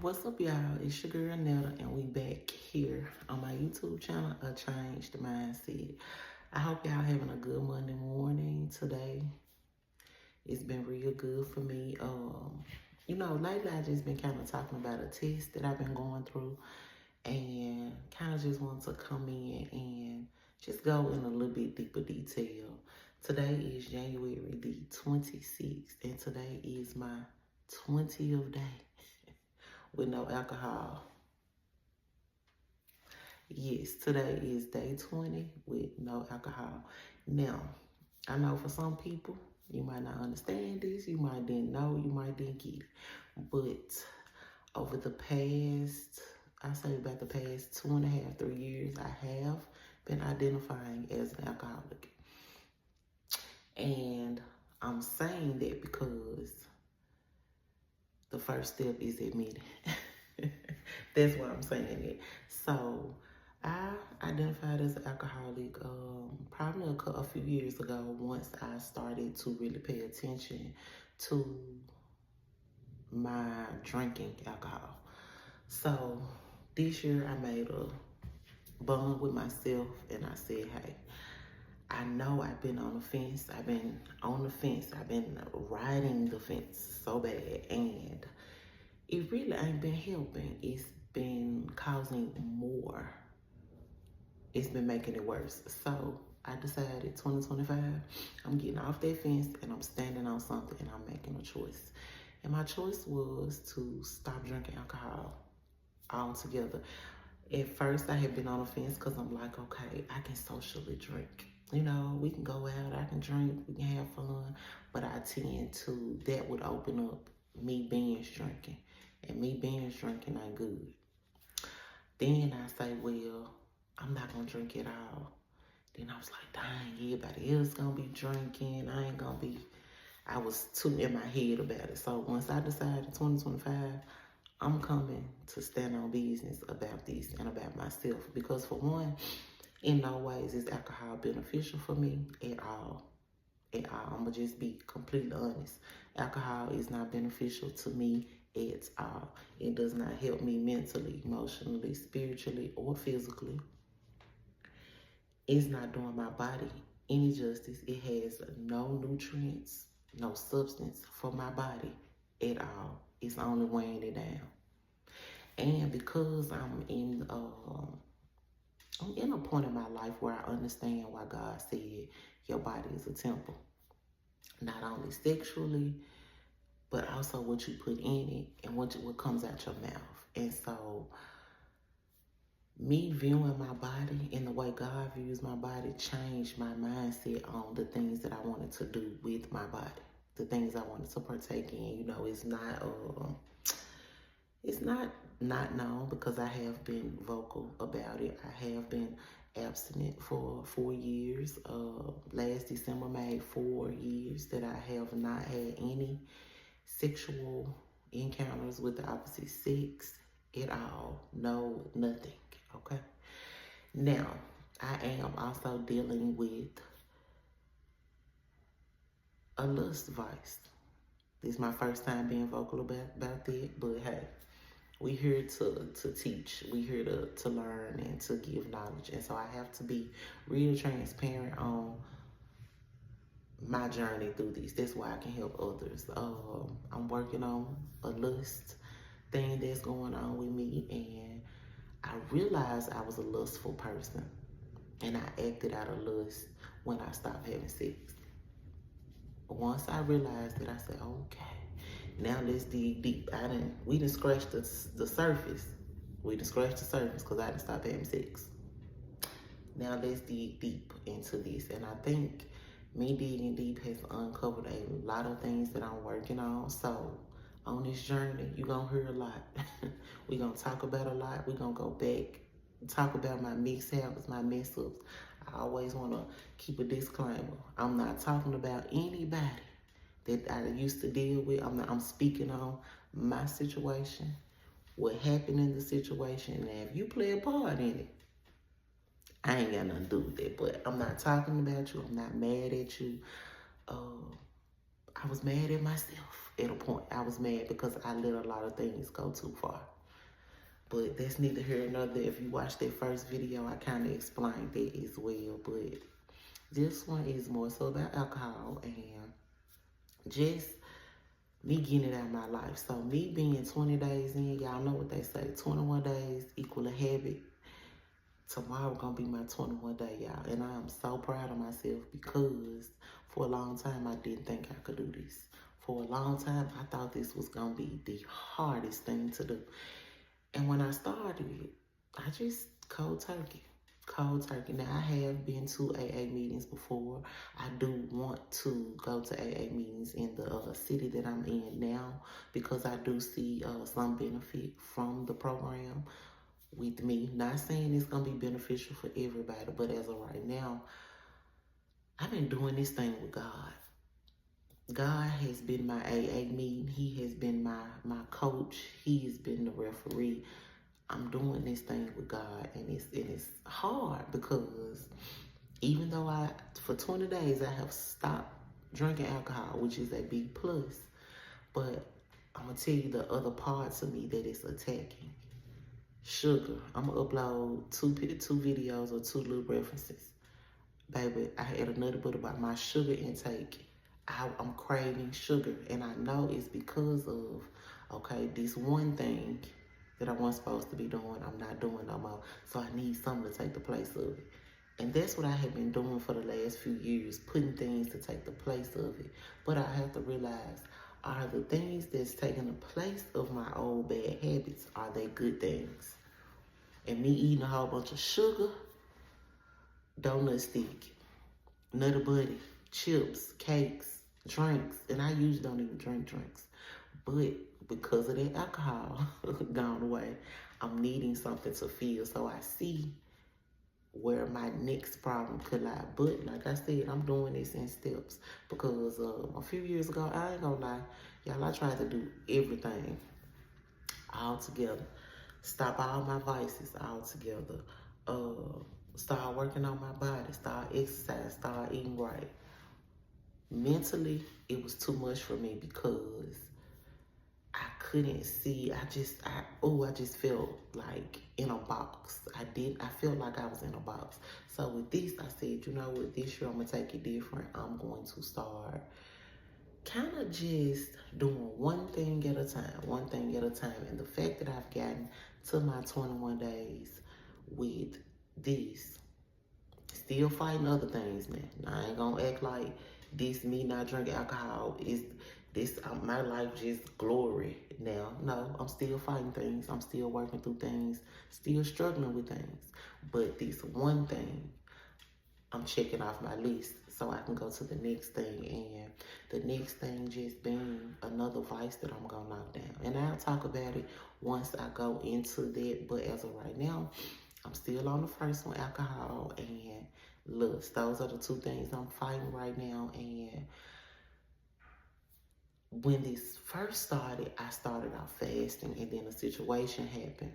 What's up, y'all? It's your girl Netta, and we back here on my YouTube channel, A Changed Mindset. I hope y'all having a good Monday morning today. It's been real good for me. Lately I just been kind of talking about a test that I've been going through, and kind of just want to come in and just go in a little bit deeper detail. Today is January the 26th, and today is my 20th day with no alcohol. Yes, today is day 20 with no alcohol. Now, I know for some people, you might not understand this, you might didn't know, you might didn't get it. But over the past, I say about the past 2.5, 3 years, I have been identifying as an alcoholic. And I'm saying that because the first step is admitting. That's why I'm saying it. So I identified as an alcoholic probably a few years ago once I started to really pay attention to my drinking alcohol. So this year I made a bond with myself and I said, hey, I know I've been on the fence. I've been on the fence. I've been riding the fence so bad, and it really ain't been helping. It's been causing more. It's been making it worse. So I decided 2025, I'm getting off that fence and I'm standing on something and I'm making a choice. And my choice was to stop drinking alcohol altogether. At first, I had been on the fence because I'm like, okay, I can socially drink. You know, we can go out, I can drink, we can have fun. But I tend to, that would open up me binge drinking. And me binge drinking ain't good. Then I say, well, I'm not gonna drink it all. Then I was like, dang, everybody else gonna be drinking. I ain't gonna be. I was too in my head about it. So once I decided 2025, I'm coming to stand on business about this and about myself. Because for one, in no ways is alcohol beneficial for me at all. At all. I'm gonna just be completely honest. Alcohol is not beneficial to me at all. It does not help me mentally, emotionally, spiritually, or physically. It's not doing my body any justice. It has no nutrients, no substance for my body at all. It's only weighing it down. And because I'm in a point in my life where I understand why God said your body is a temple. Not only sexually, but also what you put in it and what comes out your mouth. And so me viewing my body and the way God views my body changed my mindset on the things that I wanted to do with my body, the things I wanted to partake in. You know, it's not known because I have been vocal about it. I have been abstinent for 4 years. Last December made 4 years that I have not had any sexual encounters with the opposite sex at all. No, nothing. Okay. Now, I am also dealing with a lust vice. This is my first time being vocal about that, but hey, we here to teach. We here to learn and to give knowledge. And so I have to be real transparent on my journey through this. That's why I can help others. I'm working on a lust thing that's going on with me, and I realized I was a lustful person, and I acted out of lust when I stopped having sex. Once I realized that, I said, okay, now let's dig deep. We didn't scratch the surface. We didn't scratch the surface because I didn't stop having sex. Now let's dig deep into this. And I think me digging deep has uncovered a lot of things that I'm working on. So on this journey, you're going to hear a lot. We're going to talk about a lot. We're going to go back, talk about my mixed habits, my mess ups. I always want to keep a disclaimer. I'm not talking about anybody that I used to deal with. I'm speaking on my situation, what happened in the situation. And if you play a part in it, I ain't got nothing to do with it. But I'm not talking about you. I'm not mad at you. I was mad at myself at a point. I was mad because I let a lot of things go too far. But that's neither here nor there. If you watch that first video, I kind of explained that as well. But this one is more so about alcohol and just me getting it out of my life. So me being 20 days in, y'all know what they say, 21 days equal a habit. Tomorrow gonna be my 21 day, y'all. And I am so proud of myself because for a long time, I didn't think I could do this. For a long time, I thought this was gonna be the hardest thing to do. And when I started it, I just cold turkey. Cold turkey. Now, I have been to AA meetings before. I do want to go to AA meetings in the city that I'm in now because I do see some benefit from the program with me. Not saying it's going to be beneficial for everybody, but as of right now, I've been doing this thing with God. God has been my AA meeting. He has been my coach. He has been the referee. I'm doing this thing with God, and it's hard because even though for 20 days I have stopped drinking alcohol, which is a big plus, but I'm gonna tell you the other parts of me that it's attacking. Sugar. I'm gonna upload two videos or two little references. Baby, I had another book about my sugar intake. I'm craving sugar, and I know it's because of, okay, this one thing that I wasn't supposed to be doing, I'm not doing no more. So I need something to take the place of it. And that's what I have been doing for the last few years, putting things to take the place of it. But I have to realize, are the things that's taking the place of my old bad habits, are they good things? And me eating a whole bunch of sugar, donut stick, Nutter Buddy, chips, cakes, drinks, and I usually don't even drink drinks. But because of that alcohol gone away, I'm needing something to feel. So I see where my next problem could lie. But like I said, I'm doing this in steps because a few years ago, I ain't gonna lie, y'all, I tried to do everything all together. Stop all my vices all together. Start working on my body, start exercise, start eating right. Mentally, it was too much for me because I couldn't see. I just felt like in a box. I felt like I was in a box. So with this, I said, you know what, this year I'm gonna take it different. I'm going to start kind of just doing one thing at a time. And the fact that I've gotten to my 21 days with this, still fighting other things, man. I ain't gonna act like this me not drinking alcohol is this my life just glory now. No, I'm still fighting things. I'm still working through things, still struggling with things. But this one thing, I'm checking off my list so I can go to the next thing. And the next thing just being another vice that I'm gonna knock down. And I'll talk about it once I go into that. But as of right now, I'm still on the first one, alcohol and lust. Those are the two things I'm fighting right now. And when this first started, I started out fasting, and then a situation happened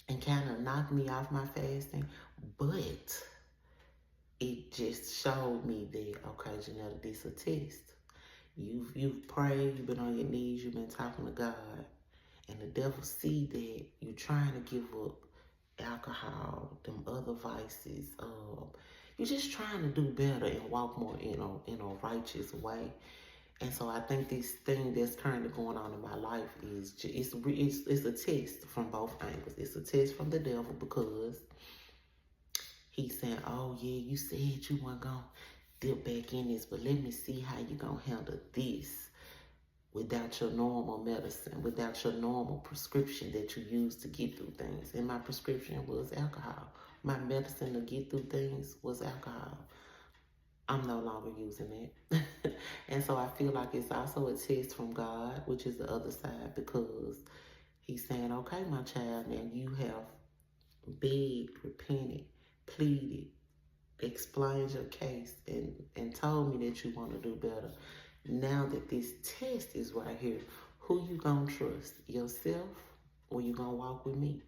and kind of knocked me off my fasting. But it just showed me that, okay, Janetta, this a test. You've prayed, you've been on your knees, you've been talking to God, and the devil see that you're trying to give up alcohol, them other vices. You're just trying to do better and walk more in a righteous way. And so I think this thing that's currently going on in my life is it's a test from both angles. It's a test from the devil because he's saying, oh yeah, you said you weren't gonna dip back in this, but let me see how you gonna handle this without your normal medicine, without your normal prescription that you use to get through things. And my prescription was alcohol. My medicine to get through things was alcohol. I'm no longer using it. And so I feel like it's also a test from God, which is the other side, because he's saying, okay, my child, now you have begged, repented, pleaded, explained your case, and told me that you want to do better. Now that this test is right here, who you gonna trust? Yourself, or you gonna walk with me?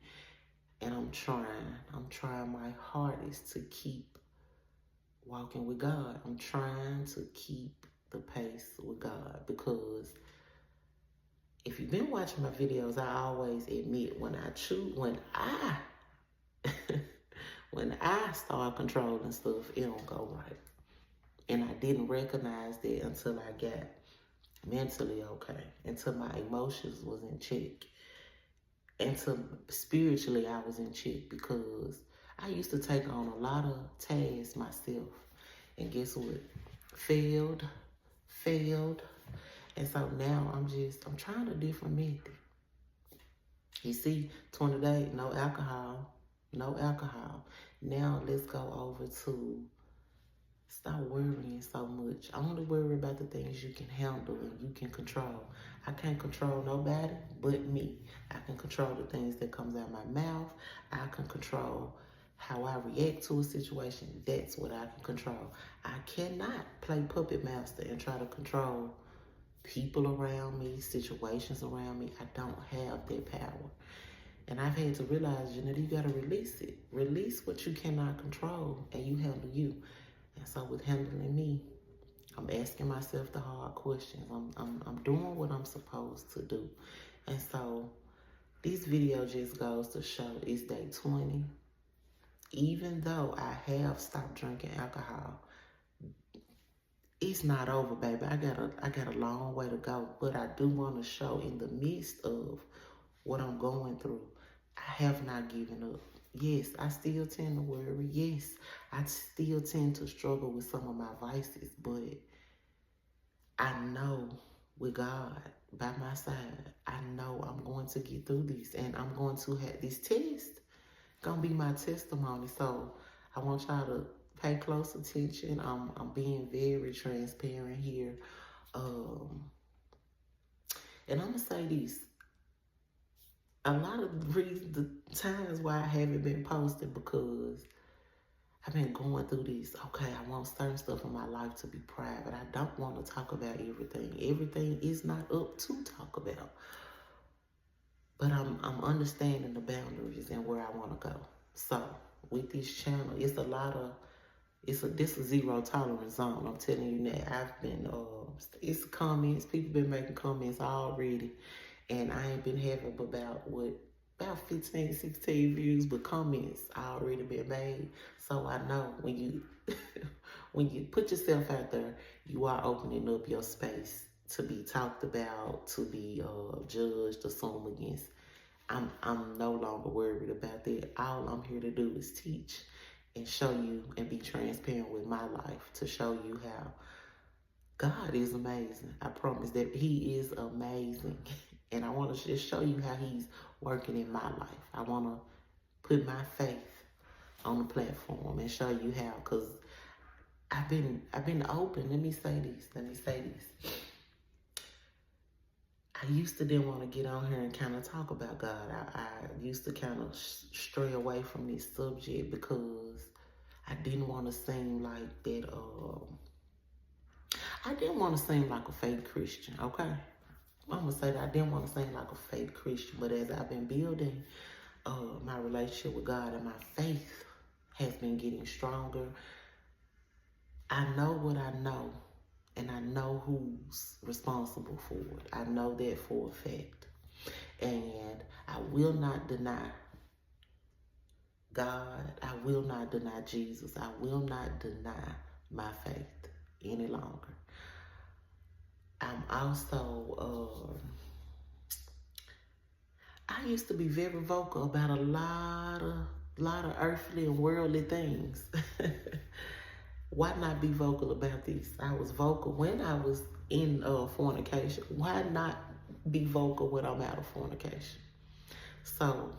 And I'm trying my hardest to keep walking with God. I'm trying to keep the pace with God because if you've been watching my videos, I always admit when I when I start controlling stuff, it don't go right. And I didn't recognize that until I got mentally okay, until my emotions was in check, until spiritually I was in check, because I used to take on a lot of tasks myself. And guess what? Failed. And so now I'm trying a different method. You see, 20 days, no alcohol. Now let's go over to stop worrying so much. Only worry about the things you can handle and you can control. I can't control nobody but me. I can control the things that comes out of my mouth. I can control how I react to a situation. That's what I can control. I cannot play puppet master and try to control people around me, situations around me. I don't have that power. And I've had to realize, you gotta release it. Release what you cannot control and you handle you. And so with handling me, I'm asking myself the hard questions. I'm doing what I'm supposed to do. And so this video just goes to show it's day 20. Even though I have stopped drinking alcohol, it's not over, baby. I got a long way to go. But I do want to show in the midst of what I'm going through, I have not given up. Yes, I still tend to worry. Yes, I still tend to struggle with some of my vices, but I know with God by my side, I know I'm going to get through this, and I'm going to have this test. Gonna be my testimony. So I want y'all to pay close attention. I'm being very transparent here. And I'm gonna say this. A lot of the times why I haven't been posting, because I've been going through this. Okay, I want certain stuff in my life to be private. I don't want to talk about everything. Everything is not up to talk about. But I'm understanding the boundaries and where I want to go. So with this channel, it's this a zero tolerance zone. I'm telling you that. I've been it's comments. People been making comments already. And I ain't been having about 15, 16 views, but comments already been made. So I know when you when you put yourself out there, you are opening up your space to be talked about, to be judged, assumed against. I'm no longer worried about that. All I'm here to do is teach and show you and be transparent with my life, to show you how God is amazing. I promise that He is amazing. And I want to just show you how He's working in my life. I want to put my faith on the platform and show you how, because I've been open. Let me say this. I used to didn't want to get on here and kind of talk about God. I used to kind of stray away from this subject because I didn't want to seem like that. I didn't want to seem like a fake Christian, okay? I'm going to say that I didn't want to seem like a fake Christian, but as I've been building my relationship with God and my faith has been getting stronger, I know what I know, and I know who's responsible for it. I know that for a fact. And I will not deny God. I will not deny Jesus. I will not deny my faith any longer. I'm also, I used to be very vocal about a lot of earthly and worldly things. Why not be vocal about this? I was vocal when I was in fornication. Why not be vocal when I'm out of fornication? So,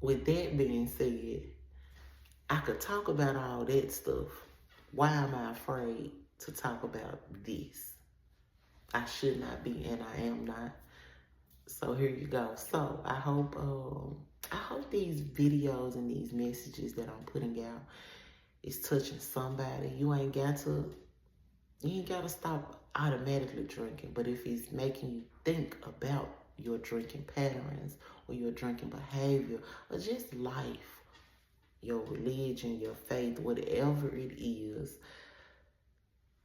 with that being said, I could talk about all that stuff. Why am I afraid to talk about this? I should not be, and I am not. So here you go. So I hope these videos and these messages that I'm putting out is touching somebody. You ain't got to stop automatically drinking, but if it's making you think about your drinking patterns or your drinking behavior or just life, your religion, your faith, whatever it is,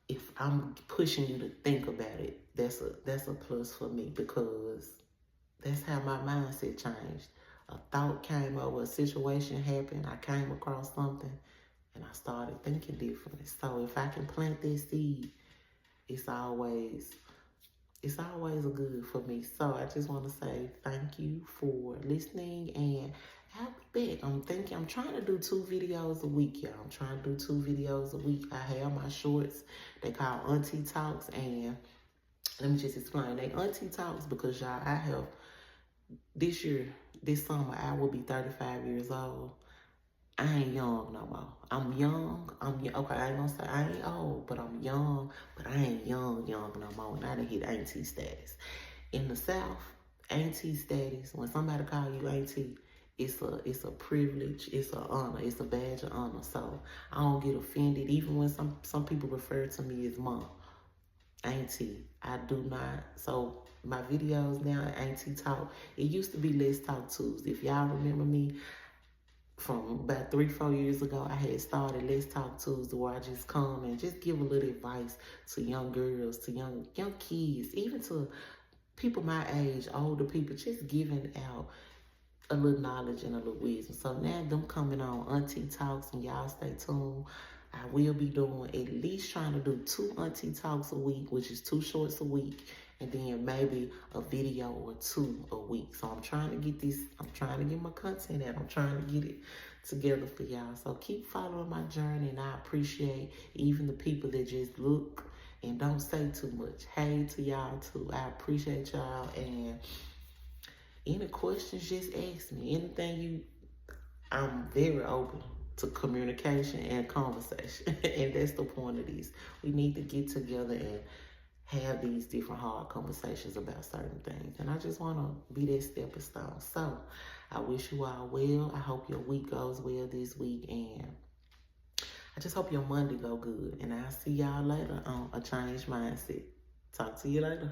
if I'm pushing you to think about it, that's a plus for me, because that's how my mindset changed. A thought came over, a situation happened, I came across something, and I started thinking differently. So if I can plant this seed, it's always a good for me. So I just want to say thank you for listening, and I'll be back. I'm trying to do 2 videos a week, y'all. I'm trying to do 2 videos a week. I have my shorts. They call Auntie Talks, and let me just explain. They Auntie Talks because, y'all, I have, this summer, I will be 35 years old. I ain't young no more. I'm young. Okay, I ain't gonna say I ain't old, but I'm young. But I ain't young no more. And I done hit auntie status. In the South, auntie status, when somebody call you auntie, it's a privilege, it's an honor, it's a badge of honor. So I don't get offended, even when some people refer to me as mom. Auntie, I do not. So my videos now, Auntie Talk, it used to be Let's Talk Tuesday. If y'all remember me, from about 3-4 years ago, I had started Let's Talk Tuesday, where I just come and just give a little advice to young girls, to young kids, even to people my age, older people, just giving out a little knowledge and a little wisdom. So now them coming on Auntie Talks, and y'all stay tuned. I will be doing, at least trying to do 2 Auntie Talks a week, which is 2 shorts a week, and then maybe a video or 2 a week. So I'm trying to get my content out. I'm trying to get it together for y'all. So keep following my journey, and I appreciate even the people that just look and don't say too much. Hey to y'all too. I appreciate y'all, and any questions, just ask me. I'm very open to communication and conversation. And that's the point of this. We need to get together and have these different hard conversations about certain things. And I just want to be that stepping stone. So I wish you all well. I hope your week goes well this week. And I just hope your Monday go good. And I'll see y'all later on A Changed Mindset. Talk to you later.